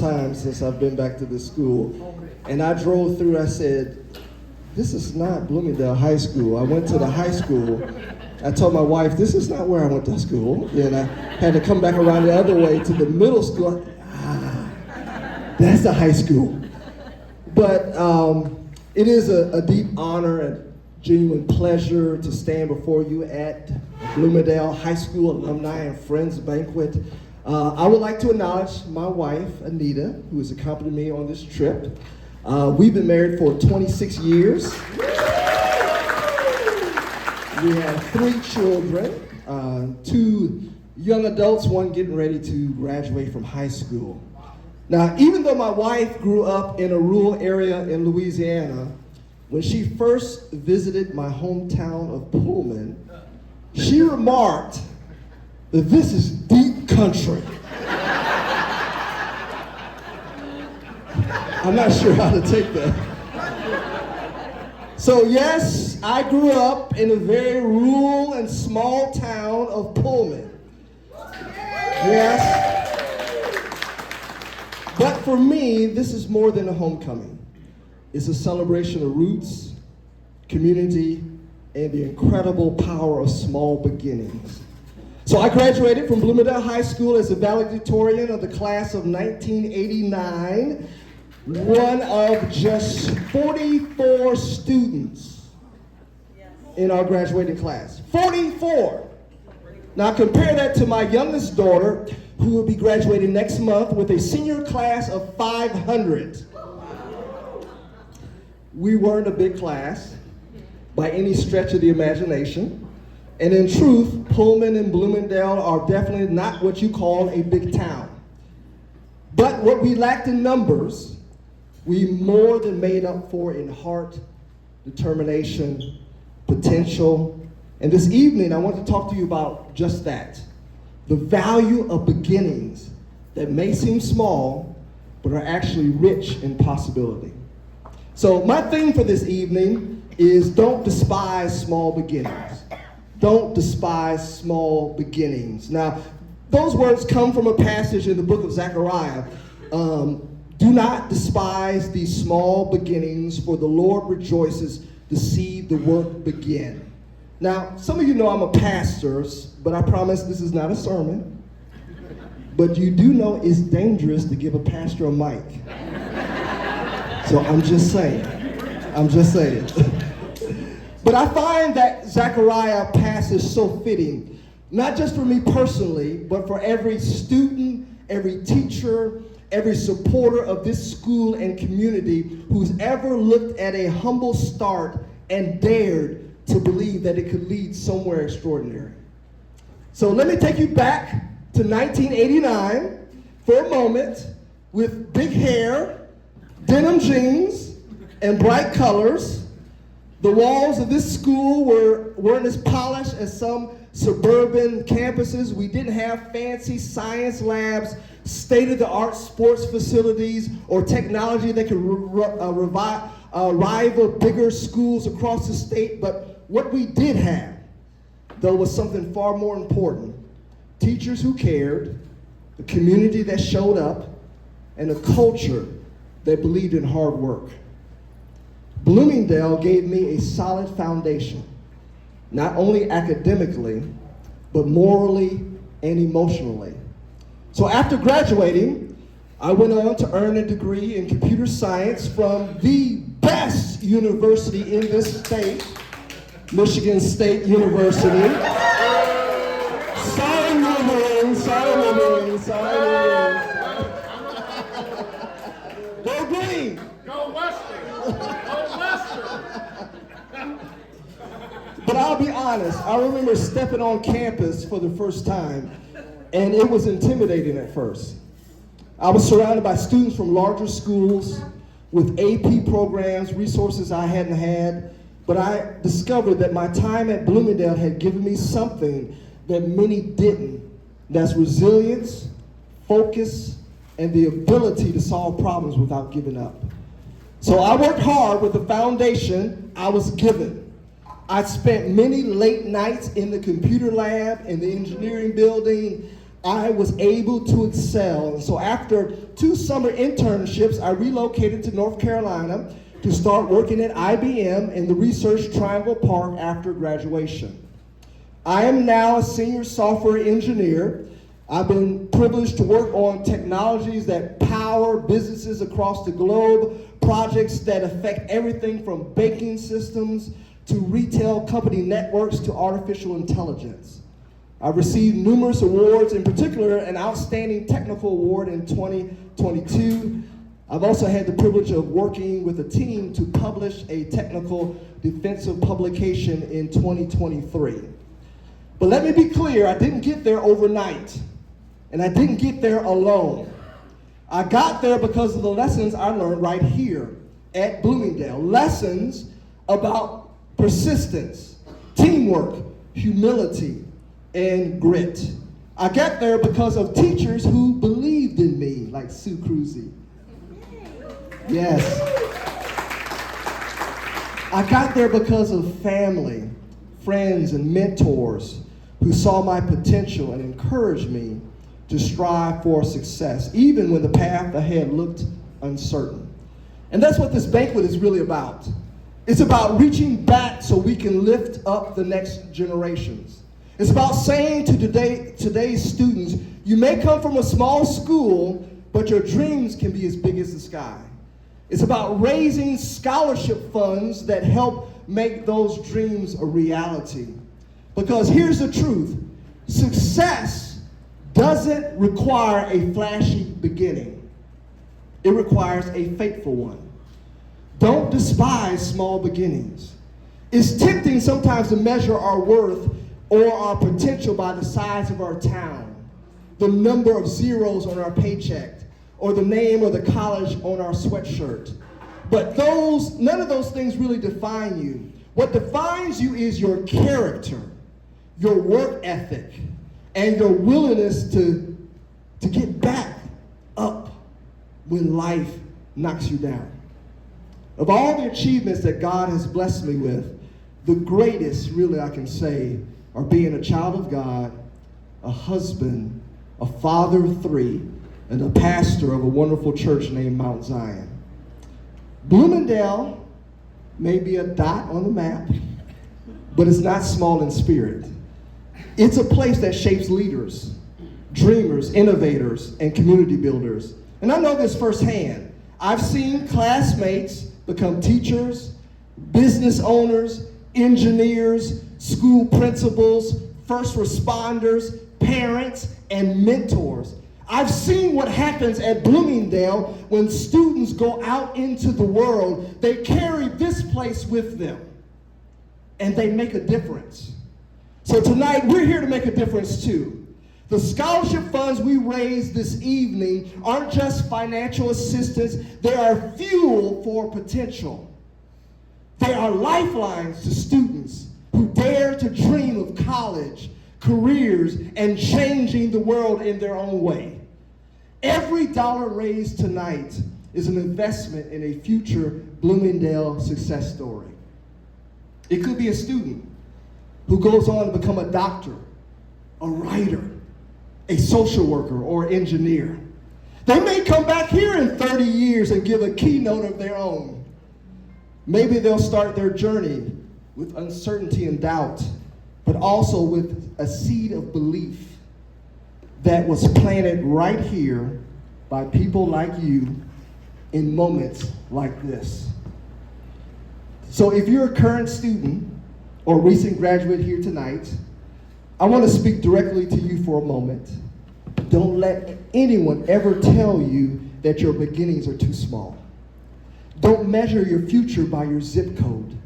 time since I've been back to this school. And I drove through, I said, this is not Bloomingdale High School. I went to the high school. I told my wife, this is not where I went to school. And I had to come back around the other way to the middle school. That's the high school. But it is a deep honor and genuine pleasure to stand before you at Bloomingdale High School Alumni and Friends Banquet. I would like to acknowledge my wife, Anita, who has accompanied me on this trip. We've been married for 26 years. We have 3 children, 2 young adults, one getting ready to graduate from high school. Now, even though my wife grew up in a rural area in Louisiana, when she first visited my hometown of Pullman, she remarked that this is deep country. I'm not sure how to take that. So yes, I grew up in a very rural and small town of Pullman. Yes. But for me, this is more than a homecoming. It's a celebration of roots, community, and the incredible power of small beginnings. So I graduated from Bloomingdale High School as a valedictorian of the class of 1989, one of just 44 students in our graduating class. 44! Now compare that to my youngest daughter, who will be graduating next month with a senior class of 500. We weren't a big class by any stretch of the imagination. And in truth, Pullman and Bloomingdale are definitely not what you call a big town. But what we lacked in numbers, we more than made up for in heart, determination, potential. And this evening, I want to talk to you about just that. The value of beginnings that may seem small, but are actually rich in possibility. So my theme for this evening is don't despise small beginnings. Don't despise small beginnings. Now, those words come from a passage in the book of Zechariah. Do not despise these small beginnings, for the Lord rejoices to see the work begin. Now, some of you know I'm a pastor, but I promise this is not a sermon. But you do know it's dangerous to give a pastor a mic. So I'm just saying. But I find that Zechariah passage so fitting, not just for me personally, but for every student, every teacher, every supporter of this school and community who's ever looked at a humble start and dared to believe that it could lead somewhere extraordinary. So let me take you back to 1989 for a moment with big hair, denim jeans, and bright colors. The walls of this school weren't as polished as some suburban campuses. We didn't have fancy science labs, state-of-the-art sports facilities, or technology that could rival bigger schools across the state. But what we did have, though, was something far more important. Teachers who cared, a community that showed up, and a culture that believed in hard work. Bloomingdale gave me a solid foundation, not only academically, but morally and emotionally. So after graduating, I went on to earn a degree in computer science from the best university in this state, Michigan State University. Sign women. Go green. Go Western. But I'll be honest, I remember stepping on campus for the first time, and it was intimidating at first. I was surrounded by students from larger schools with AP programs, resources I hadn't had, but I discovered that my time at Bloomingdale had given me something that many didn't. That's resilience, focus, and the ability to solve problems without giving up. So I worked hard with the foundation I was given. I spent many late nights in the computer lab, in the engineering building. I was able to excel. And so after 2 summer internships, I relocated to North Carolina to start working at IBM in the Research Triangle Park after graduation. I am now a senior software engineer. I've been privileged to work on technologies that power businesses across the globe, projects that affect everything from banking systems to retail company networks to artificial intelligence. I've received numerous awards, in particular an Outstanding Technical Award in 2022. I've also had the privilege of working with a team to publish a technical defensive publication in 2023. But let me be clear, I didn't get there overnight, and I didn't get there alone. I got there because of the lessons I learned right here at Bloomingdale. Lessons about persistence, teamwork, humility, and grit. I got there because of teachers who believed in me, like Sue Cruzy. Yes. I got there because of family, friends, and mentors who saw my potential and encouraged me to strive for success, even when the path ahead looked uncertain. And that's what this banquet is really about. It's about reaching back so we can lift up the next generations. It's about saying to today's students, you may come from a small school, but your dreams can be as big as the sky. It's about raising scholarship funds that help make those dreams a reality. Because here's the truth, success doesn't require a flashy beginning. It requires a faithful one. Don't despise small beginnings. It's tempting sometimes to measure our worth or our potential by the size of our town, the number of zeros on our paycheck, or the name of the college on our sweatshirt. But none of those things really define you. What defines you is your character, your work ethic, and your willingness to get back up when life knocks you down. Of all the achievements that God has blessed me with, the greatest, really, I can say, are being a child of God, a husband, a father of 3, and a pastor of a wonderful church named Mount Zion. Bloomingdale may be a dot on the map, but it's not small in spirit. It's a place that shapes leaders, dreamers, innovators, and community builders. And I know this firsthand. I've seen classmates become teachers, business owners, engineers, school principals, first responders, parents, and mentors. I've seen what happens at Bloomingdale when students go out into the world. They carry this place with them, and they make a difference. So tonight, we're here to make a difference too. The scholarship funds we raise this evening aren't just financial assistance, they are fuel for potential. They are lifelines to students who dare to dream of college, careers, and changing the world in their own way. Every dollar raised tonight is an investment in a future Bloomingdale success story. It could be a student who goes on to become a doctor, a writer, a social worker, or engineer. They may come back here in 30 years and give a keynote of their own. Maybe they'll start their journey with uncertainty and doubt, but also with a seed of belief that was planted right here by people like you in moments like this. So if you're a current student or recent graduate here tonight, I want to speak directly to you for a moment. Don't let anyone ever tell you that your beginnings are too small. Don't measure your future by your zip code.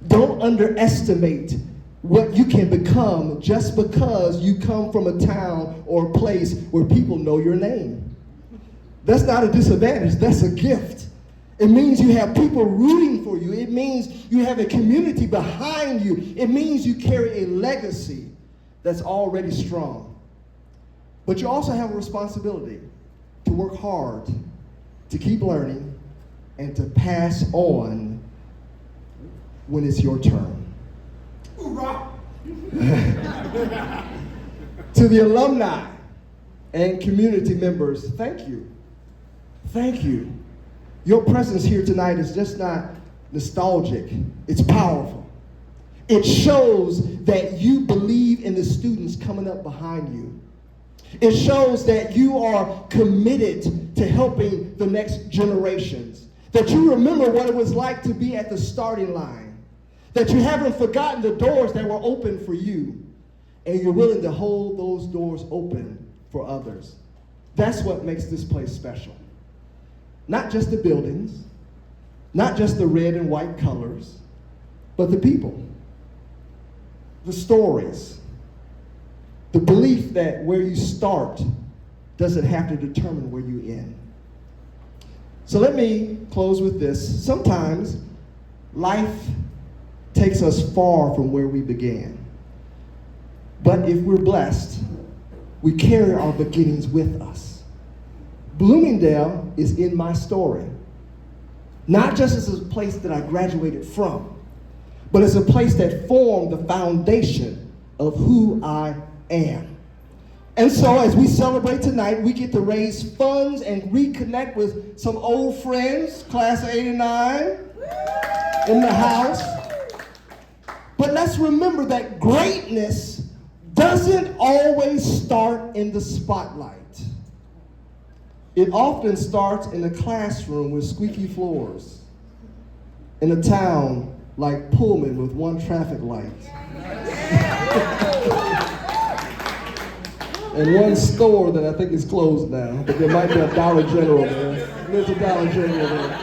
Don't underestimate what you can become just because you come from a town or a place where people know your name. That's not a disadvantage, that's a gift. It means you have people rooting for you. It means you have a community behind you. It means you carry a legacy that's already strong. But you also have a responsibility to work hard, to keep learning, and to pass on when it's your turn. Hoorah! To the alumni and community members, thank you. Thank you. Your presence here tonight is just not nostalgic, it's powerful. It shows that you believe in the students coming up behind you. It shows that you are committed to helping the next generations, that you remember what it was like to be at the starting line, that you haven't forgotten the doors that were open for you, and you're willing to hold those doors open for others. That's what makes this place special. Not just the buildings, not just the red and white colors, but the people, the stories, the belief that where you start doesn't have to determine where you end. So let me close with this. Sometimes life takes us far from where we began. But if we're blessed, we carry our beginnings with us. Bloomingdale is in my story. Not just as a place that I graduated from, but as a place that formed the foundation of who I am. And so as we celebrate tonight, we get to raise funds and reconnect with some old friends, class of '89 in the house. But let's remember that greatness doesn't always start in the spotlight. It often starts in a classroom with squeaky floors, in a town like Pullman with one traffic light, and one store that I think is closed now, but there might be a Dollar General there. There's a Dollar General there.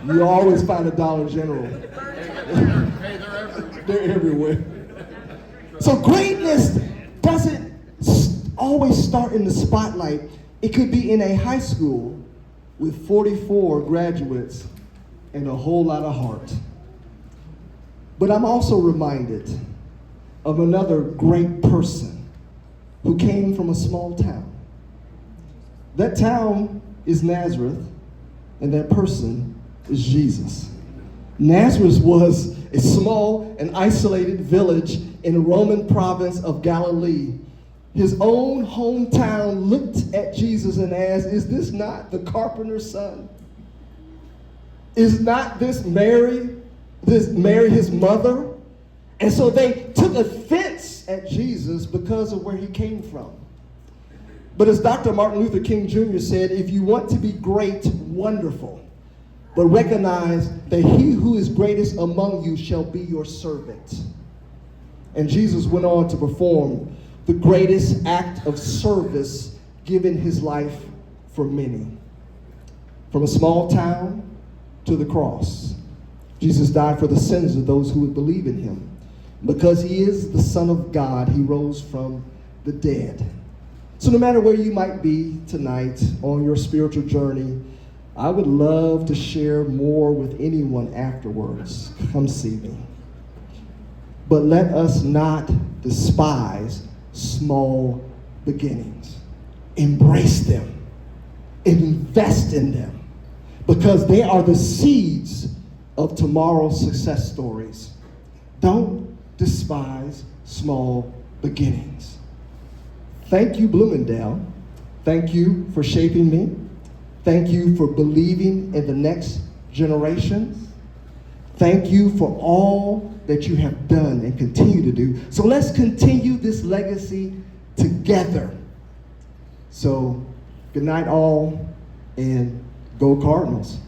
You always find a Dollar General. They're everywhere. So greatness doesn't always start in the spotlight. It could be in a high school with 44 graduates and a whole lot of heart. But I'm also reminded of another great person who came from a small town. That town is Nazareth, and that person is Jesus. Nazareth was a small and isolated village in the Roman province of Galilee. His own hometown looked at Jesus and asked, "Is this not the carpenter's son? Is not this Mary his mother?" And so they took offense at Jesus because of where he came from. But as Dr. Martin Luther King Jr. said, if you want to be great, wonderful, but recognize that he who is greatest among you shall be your servant. And Jesus went on to perform the greatest act of service, giving his life for many. From a small town to the cross, Jesus died for the sins of those who would believe in him. Because he is the Son of God, he rose from the dead. So no matter where you might be tonight on your spiritual journey, I would love to share more with anyone afterwards. Come see me. But let us not despise small beginnings. Embrace them. Invest in them. Because they are the seeds of tomorrow's success stories. Don't despise small beginnings. Thank you, Bloomingdale. Thank you for shaping me. Thank you for believing in the next generations. Thank you for all that you have done and continue to do. So let's continue this legacy together. So good night all, and go Cardinals.